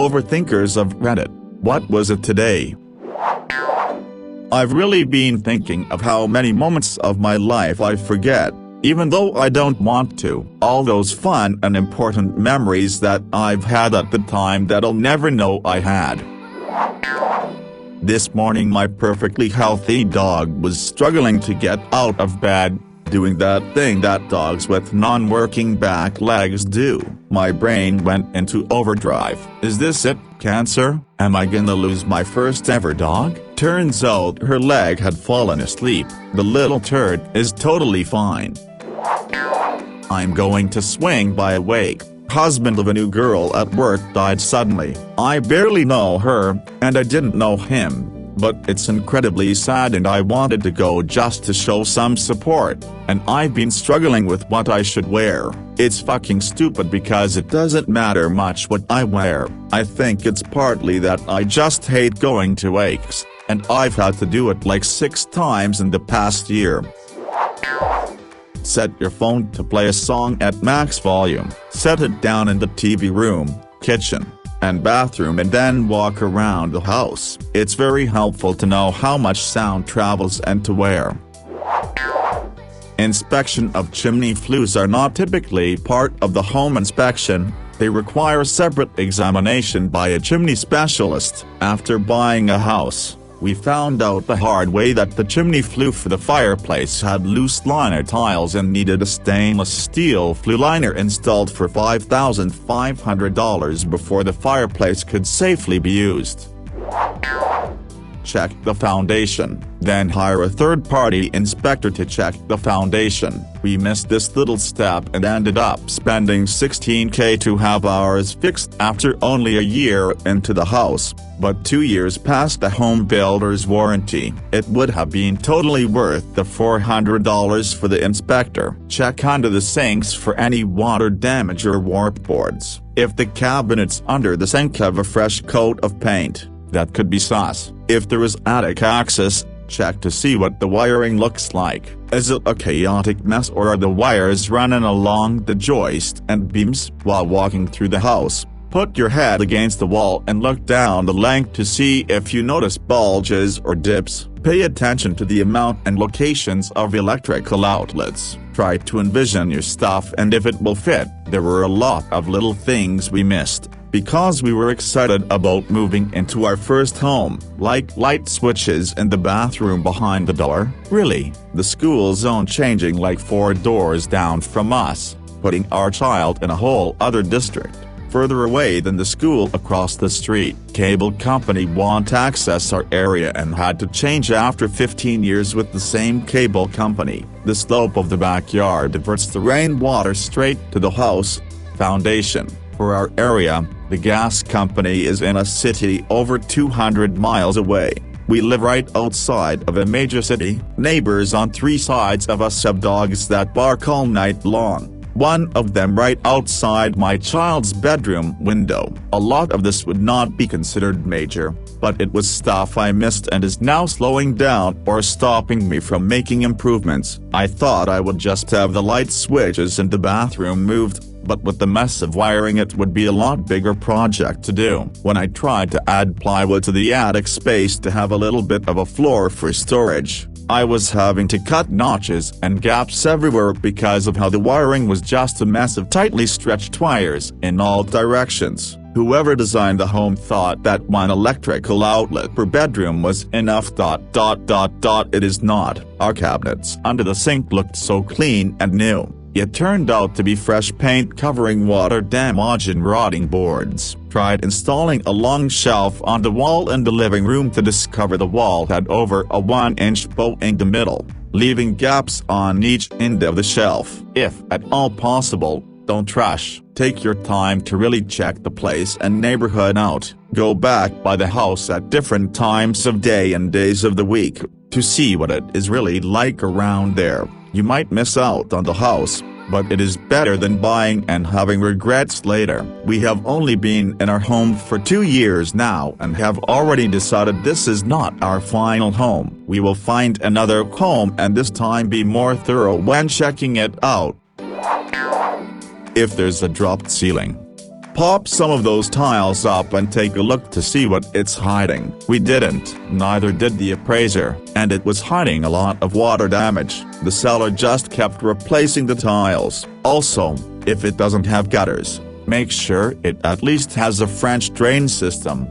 Overthinkers of Reddit. What was it today? I've really been thinking of how many moments of my life I forget, even though I don't want to. All those fun and important memories that I've had at the time that I'll never know I had. This morning my perfectly healthy dog was struggling to get out of bed, doing that thing that dogs with non-working back legs do. My brain went into overdrive. Is this it, cancer? Am I gonna lose my first ever dog? Turns out her leg had fallen asleep. The little turd is totally fine. I'm going to swing by awake. Husband of a new girl at work died suddenly. I barely know her, and I didn't know him. But it's incredibly sad and I wanted to go just to show some support, and I've been struggling with what I should wear. It's fucking stupid because it doesn't matter much what I wear. I think it's partly that I just hate going to wakes, and I've had to do it like 6 times in the past year. Set your phone to play a song at max volume. Set it down in the TV room, kitchen, and bathroom and then walk around the house. It's very helpful to know how much sound travels and to where. Inspection of chimney flues are not typically part of the home inspection. They require separate examination by a chimney specialist. After buying a house, we found out the hard way that the chimney flue for the fireplace had loose liner tiles and needed a stainless steel flue liner installed for $5,500 before the fireplace could safely be used. Check the foundation, then hire a third-party inspector to check the foundation. We missed this little step and ended up spending $16K to have ours fixed after only a year into the house, but 2 years past the home builder's warranty. It would have been totally worth the $400 for the inspector. Check under the sinks for any water damage or warp boards. If the cabinets under the sink have a fresh coat of paint, that could be sus. If there is attic access, check to see what the wiring looks like. Is it a chaotic mess or are the wires running along the joist and beams? While walking through the house, put your head against the wall and look down the length to see if you notice bulges or dips. Pay attention to the amount and locations of electrical outlets. Try to envision your stuff and if it will fit. There were a lot of little things we missed, because we were excited about moving into our first home, like light switches in the bathroom behind the door. Really, the school zone changing like 4 doors down from us, putting our child in a whole other district, further away than the school across the street. Cable company won't access our area and had to change after 15 years with the same cable company. The slope of the backyard diverts the rainwater straight to the house foundation. For our area, the gas company is in a city over 200 miles away. We live right outside of a major city. Neighbors on 3 sides of us have dogs that bark all night long. One of them right outside my child's bedroom window. A lot of this would not be considered major, but it was stuff I missed and is now slowing down or stopping me from making improvements. I thought I would just have the light switches in the bathroom moved, but with the mess of wiring it would be a lot bigger project to do. When I tried to add plywood to the attic space to have a little bit of a floor for storage, I was having to cut notches and gaps everywhere because of how the wiring was just a mess of tightly stretched wires in all directions. Whoever designed the home thought that one electrical outlet per bedroom was enough. It is not. Our cabinets under the sink looked so clean and new. It turned out to be fresh paint covering water damage and rotting boards. Tried installing a long shelf on the wall in the living room to discover the wall had over a 1-inch bow in the middle, leaving gaps on each end of the shelf. If at all possible, don't rush. Take your time to really check the place and neighborhood out. Go back by the house at different times of day and days of the week to see what it is really like around there. You might miss out on the house, but it is better than buying and having regrets later. We have only been in our home for 2 years now and have already decided this is not our final home. We will find another home and this time be more thorough when checking it out. If there's a dropped ceiling, Pop some of those tiles up and take a look to see what it's hiding. We didn't, neither did the appraiser, and it was hiding a lot of water damage. The seller just kept replacing the tiles. Also, if it doesn't have gutters, make sure it at least has a French drain system.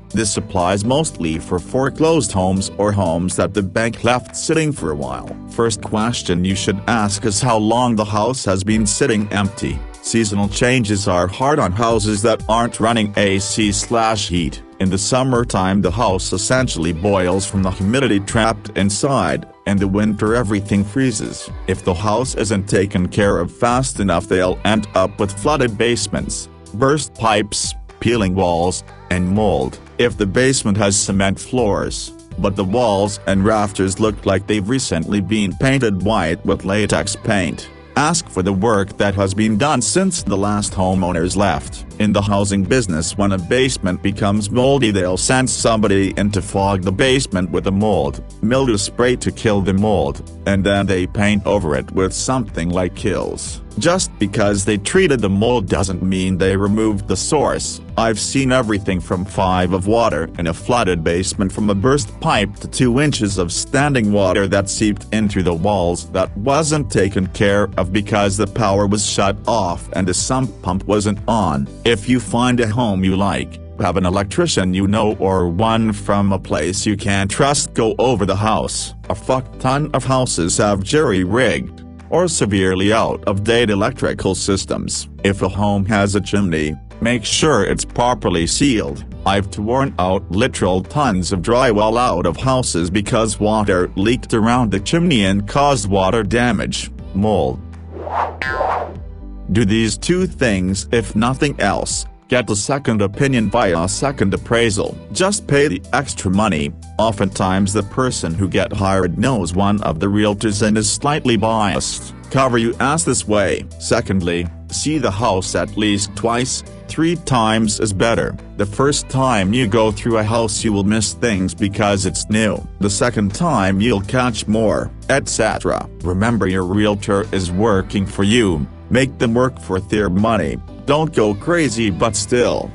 This applies mostly for foreclosed homes or homes that the bank left sitting for a while. First question you should ask is how long the house has been sitting empty. Seasonal changes are hard on houses that aren't running AC/heat. In the summertime the house essentially boils from the humidity trapped inside. In the winter everything freezes. If the house isn't taken care of fast enough they'll end up with flooded basements, burst pipes, peeling walls, and mold. If the basement has cement floors, but the walls and rafters look like they've recently been painted white with latex paint, ask for the work that has been done since the last homeowners left. In the housing business, when a basement becomes moldy they'll send somebody in to fog the basement with a mildew spray to kill the mold, and then they paint over it with something like Kills. Just because they treated the mold doesn't mean they removed the source. I've seen everything from 5 of water in a flooded basement from a burst pipe to 2 inches of standing water that seeped into the walls that wasn't taken care of because the power was shut off and the sump pump wasn't on. If you find a home you like, have an electrician you know or one from a place you can trust go over the house. A fuck ton of houses have jerry-rigged or severely out-of-date electrical systems. If a home has a chimney, make sure it's properly sealed. I've torn out literal tons of drywall out of houses because water leaked around the chimney and caused water damage, mold. Do these 2 things if nothing else. Get a second opinion via a second appraisal. Just pay the extra money. Oftentimes the person who get hired knows one of the realtors and is slightly biased. Cover your ass this way. Secondly, see the house at least twice. 3 times is better. The first time you go through a house you will miss things because it's new. The second time you'll catch more, etc. Remember your realtor is working for you. Make them work for their money. Don't go crazy but still.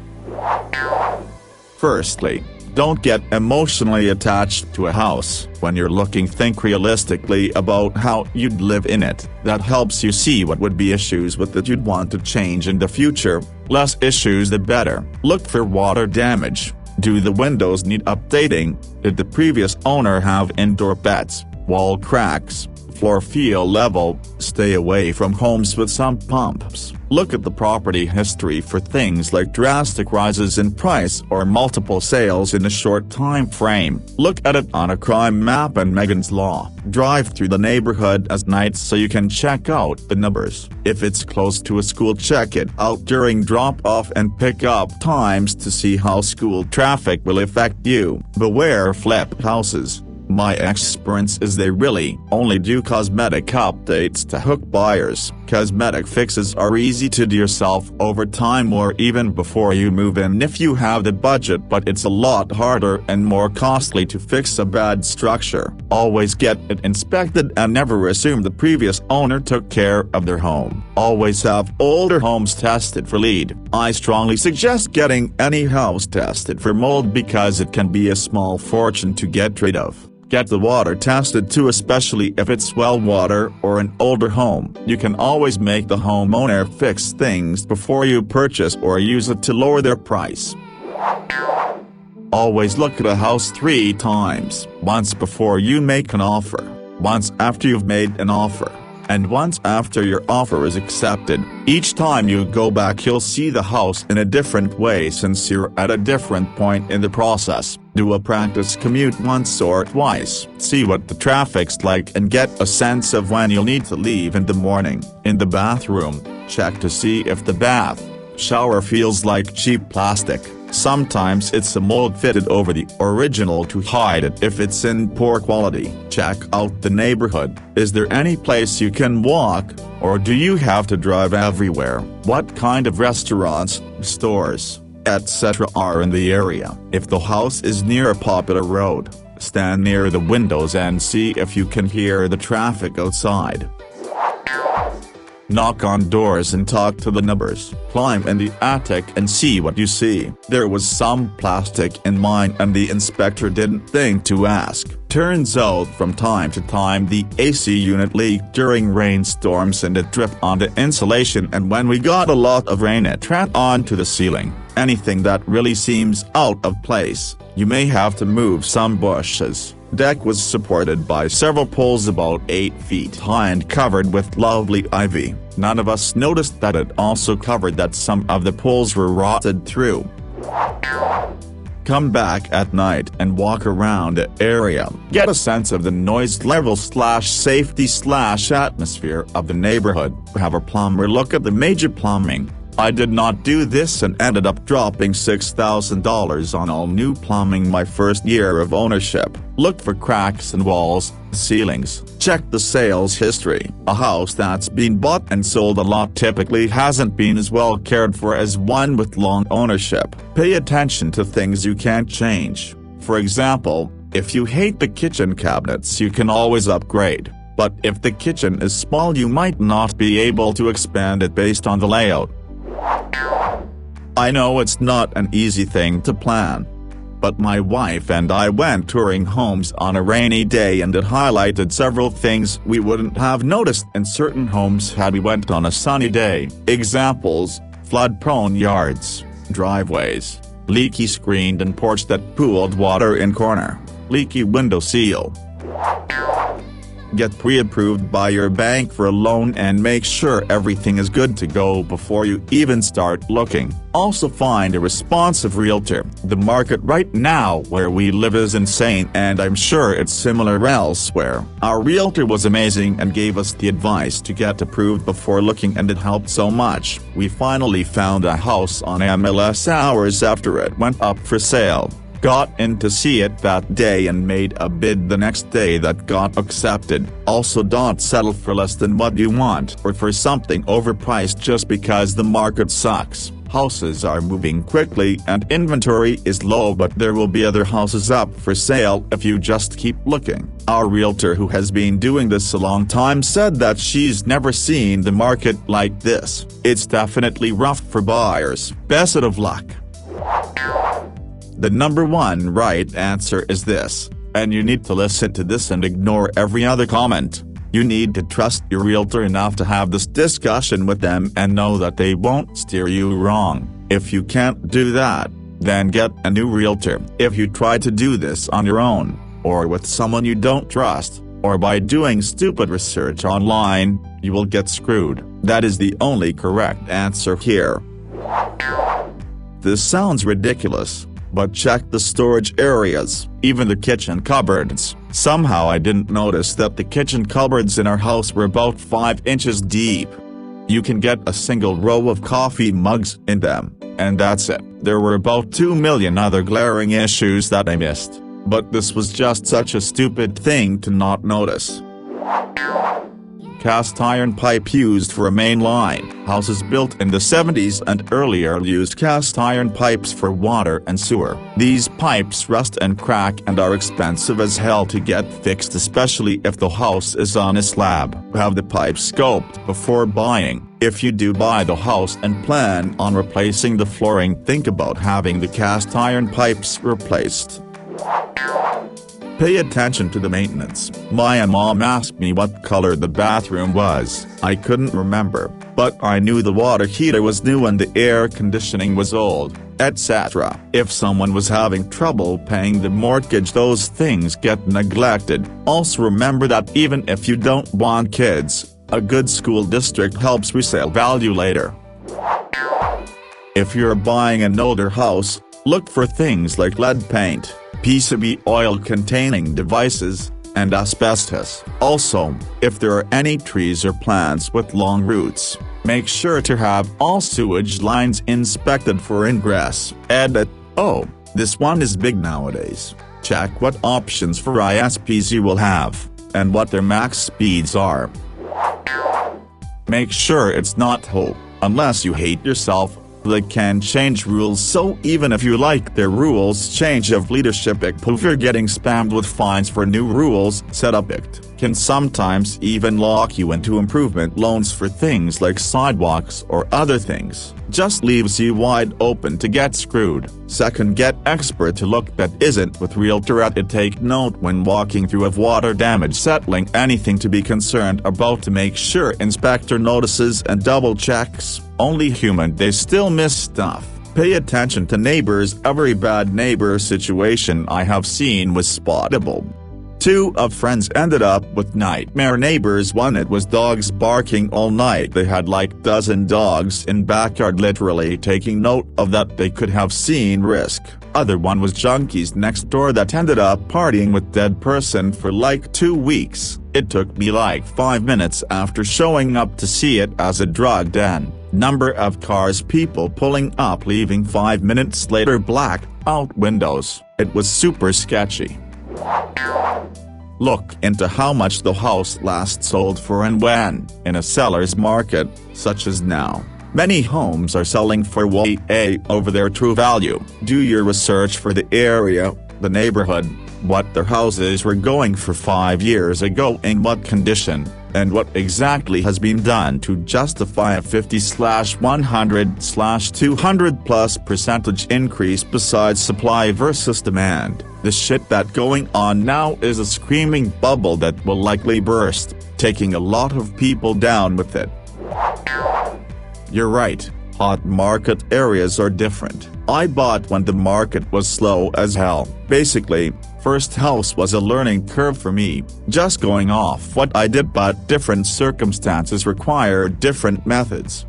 Firstly, don't get emotionally attached to a house. When you're looking, think realistically about how you'd live in it. That helps you see what would be issues with it you'd want to change in the future. Less issues the better. Look for water damage. Do the windows need updating? Did the previous owner have indoor pets? Wall cracks? Floor feel level? Stay away from homes with sump pumps. Look at the property history for things like drastic rises in price or multiple sales in a short time frame. Look at it on a crime map and Megan's Law. Drive through the neighborhood at night so you can check out the numbers. If it's close to a school, check it out during drop-off and pick-up times to see how school traffic will affect you. Beware flip houses. My experience is they really only do cosmetic updates to hook buyers. Cosmetic fixes are easy to do yourself over time or even before you move in if you have the budget, but it's a lot harder and more costly to fix a bad structure. Always get it inspected and never assume the previous owner took care of their home. Always have older homes tested for lead. I strongly suggest getting any house tested for mold because it can be a small fortune to get rid of. Get the water tested too, especially if it's well water or an older home. You can always make the homeowner fix things before you purchase or use it to lower their price. Always look at a house 3 times. Once before you make an offer, once after you've made an offer, and once after your offer is accepted. Each time you go back you'll see the house in a different way since you're at a different point in the process. Do a practice commute once or twice. See what the traffic's like and get a sense of when you'll need to leave in the morning. In the bathroom, check to see if the bath shower feels like cheap plastic. Sometimes it's a mold fitted over the original to hide it if it's in poor quality. Check out the neighborhood. Is there any place you can walk, or do you have to drive everywhere? What kind of restaurants, stores, etc. are in the area? If the house is near a popular road, stand near the windows and see if you can hear the traffic outside. Knock on doors and talk to the neighbors. Climb in the attic and see what you see. There was some plastic in mine and the inspector didn't think to ask. Turns out from time to time the AC unit leaked during rainstorms and it dripped onto insulation, and when we got a lot of rain it ran onto the ceiling. Anything that really seems out of place, you may have to move some bushes. Deck was supported by several poles about 8 feet high and covered with lovely ivy. None of us noticed that it also covered that some of the poles were rotted through. Come back at night and walk around the area. Get a sense of the noise level / safety / atmosphere of the neighborhood. Have a plumber look at the major plumbing. I did not do this and ended up dropping $6,000 on all new plumbing my first year of ownership. Look for cracks in walls, ceilings. Check the sales history. A house that's been bought and sold a lot typically hasn't been as well cared for as one with long ownership. Pay attention to things you can't change. For example, if you hate the kitchen cabinets, you can always upgrade. But if the kitchen is small, you might not be able to expand it based on the layout. I know it's not an easy thing to plan. But my wife and I went touring homes on a rainy day and it highlighted several things we wouldn't have noticed in certain homes had we went on a sunny day. Examples: flood-prone yards, driveways, leaky screened and porch that pooled water in corner, leaky window seal. Get pre-approved by your bank for a loan and make sure everything is good to go before you even start looking. Also find a responsive realtor. The market right now where we live is insane and I'm sure it's similar elsewhere. Our realtor was amazing and gave us the advice to get approved before looking, and it helped so much. We finally found a house on MLS hours after it went up for sale. Got in to see it that day and made a bid the next day that got accepted. Also, don't settle for less than what you want or for something overpriced just because the market sucks. Houses are moving quickly and inventory is low, but there will be other houses up for sale if you just keep looking. Our realtor, who has been doing this a long time, said that she's never seen the market like this. It's definitely rough for buyers. Best of luck. The number one right answer is this, and you need to listen to this and ignore every other comment. You need to trust your realtor enough to have this discussion with them and know that they won't steer you wrong. If you can't do that, then get a new realtor. If you try to do this on your own, or with someone you don't trust, or by doing stupid research online, you will get screwed. That is the only correct answer here. This sounds ridiculous, but check the storage areas, even the kitchen cupboards. Somehow I didn't notice that the kitchen cupboards in our house were about 5 inches deep. You can get a single row of coffee mugs in them, and that's it. There were about 2 million other glaring issues that I missed, but this was just such a stupid thing to not notice. Cast iron pipe used for a main line. Houses built in the 70s and earlier used cast iron pipes for water and sewer. These pipes rust and crack and are expensive as hell to get fixed, especially if the house is on a slab. Have the pipes scoped before buying. If you do buy the house and plan on replacing the flooring, think about having the cast iron pipes replaced. Pay attention to the maintenance. My mom asked me what color the bathroom was. I couldn't remember, but I knew the water heater was new and the air conditioning was old, etc. If someone was having trouble paying the mortgage, those things get neglected. Also remember that even if you don't want kids, a good school district helps resale value later. If you're buying an older house, look for things like lead paint, PCB oil-containing devices, and asbestos. Also, if there are any trees or plants with long roots, make sure to have all sewage lines inspected for ingress. Edit. Oh, this one is big nowadays. Check what options for ISPs you will have, and what their max speeds are. Make sure it's not whole, unless you hate yourself. They can change rules, so even if you like their rules change of leadership, if you're getting spammed with fines for new rules, set up it. can sometimes even lock you into improvement loans for things like sidewalks or other things. Just leaves you wide open to get screwed. Second, get expert to look that isn't with Realtor at it. Take note when walking through of water damage, settling anything to be concerned about to make sure inspector notices and double checks. Only human, they still miss stuff. Pay attention to neighbors. Every bad neighbor situation I have seen was spottable. 2 of friends ended up with nightmare neighbors. 1, it was dogs barking all night. They had like dozen dogs in backyard, literally taking note of that they could have seen risk. Other one was junkies next door that ended up partying with dead person for like 2 weeks. It took me like 5 minutes after showing up to see it as a drug den. Number of cars, people pulling up leaving 5 minutes later, blacked out windows. It was super sketchy. Look into how much the house last sold for and when. In a seller's market, such as now, many homes are selling for way over their true value. Do your research for the area, the neighborhood, what their houses were going for 5 years ago, in what condition, and what exactly has been done to justify a 50/100/200+ % increase besides supply versus demand. The shit that going on now is a screaming bubble that will likely burst, taking a lot of people down with it. You're right, hot market areas are different. I bought when the market was slow as hell. Basically, first house was a learning curve for me, just going off what I did, but different circumstances require different methods.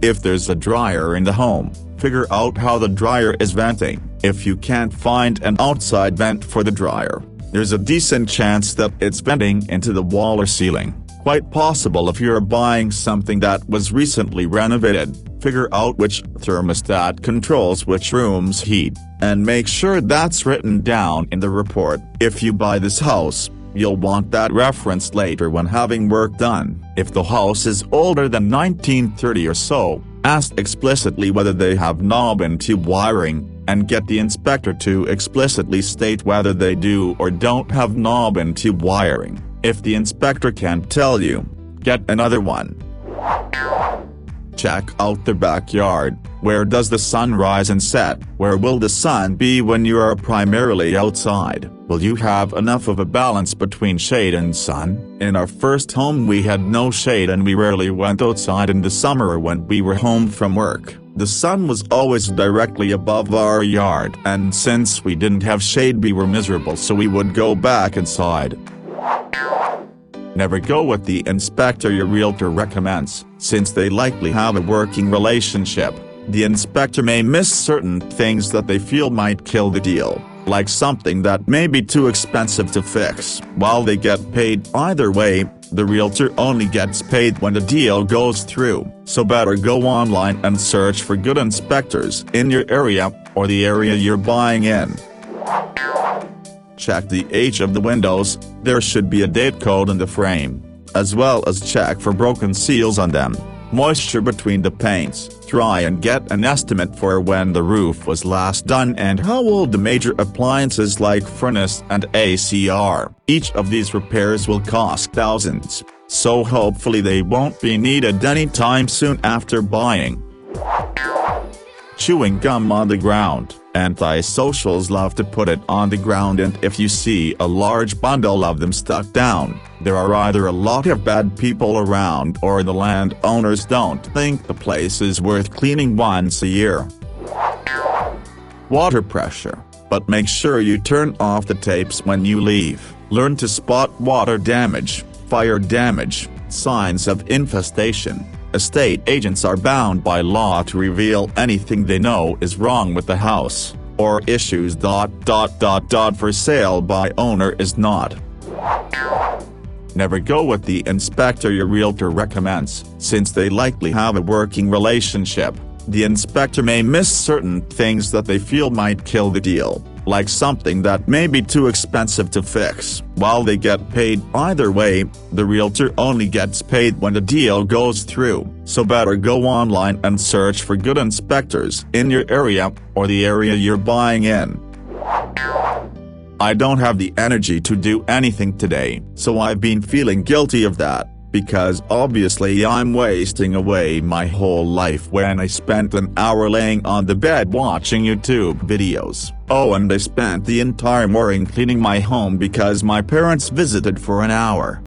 If there's a dryer in the home, figure out how the dryer is venting. If you can't find an outside vent for the dryer, there's a decent chance that it's venting into the wall or ceiling. Quite possible if you're buying something that was recently renovated. Figure out which thermostat controls which room's heat, and make sure that's written down in the report. If you buy this house, you'll want that referenced later when having work done. If the house is older than 1930 or so, ask explicitly whether they have knob and tube wiring, and get the inspector to explicitly state whether they do or don't have knob and tube wiring. If the inspector can't tell you, get another one. Check out the backyard. Where does the sun rise and set? Where will the sun be when you are primarily outside? Will you have enough of a balance between shade and sun? In our first home we had no shade and we rarely went outside in the summer when we were home from work. The sun was always directly above our yard, and since we didn't have shade we were miserable, so we would go back inside. Never go with the inspector your realtor recommends, since they likely have a working relationship. The inspector may miss certain things that they feel might kill the deal, like something that may be too expensive to fix. While they get paid either way, the realtor only gets paid when the deal goes through, so better go online and search for good inspectors in your area, or the area you're buying in. Check the age of the windows. There should be a date code in the frame, as well as check for broken seals on them, moisture between the paints. Try and get an estimate for when the roof was last done and how old the major appliances like furnace and AC are. Each of these repairs will cost thousands, so hopefully they won't be needed anytime soon after buying. Chewing gum on the ground. Antisocials love to put it on the ground, and if you see a large bundle of them stuck down, there are either a lot of bad people around or the landowners don't think the place is worth cleaning once a year. Water pressure. But make sure you turn off the tapes when you leave. Learn to spot water damage, fire damage, signs of infestation. Estate agents are bound by law to reveal anything they know is wrong with the house, or issues ... for sale by owner is not. Never go with the inspector your realtor recommends, since they likely have a working relationship. The inspector may miss certain things that they feel might kill the deal, like something that may be too expensive to fix. While they get paid either way, the realtor only gets paid when the deal goes through, so better go online and search for good inspectors in your area, or the area you're buying in. I don't have the energy to do anything today. So I've been feeling guilty of that, because obviously I'm wasting away my whole life when I spent an hour laying on the bed watching YouTube videos. Oh, and I spent the entire morning cleaning my home because my parents visited for an hour.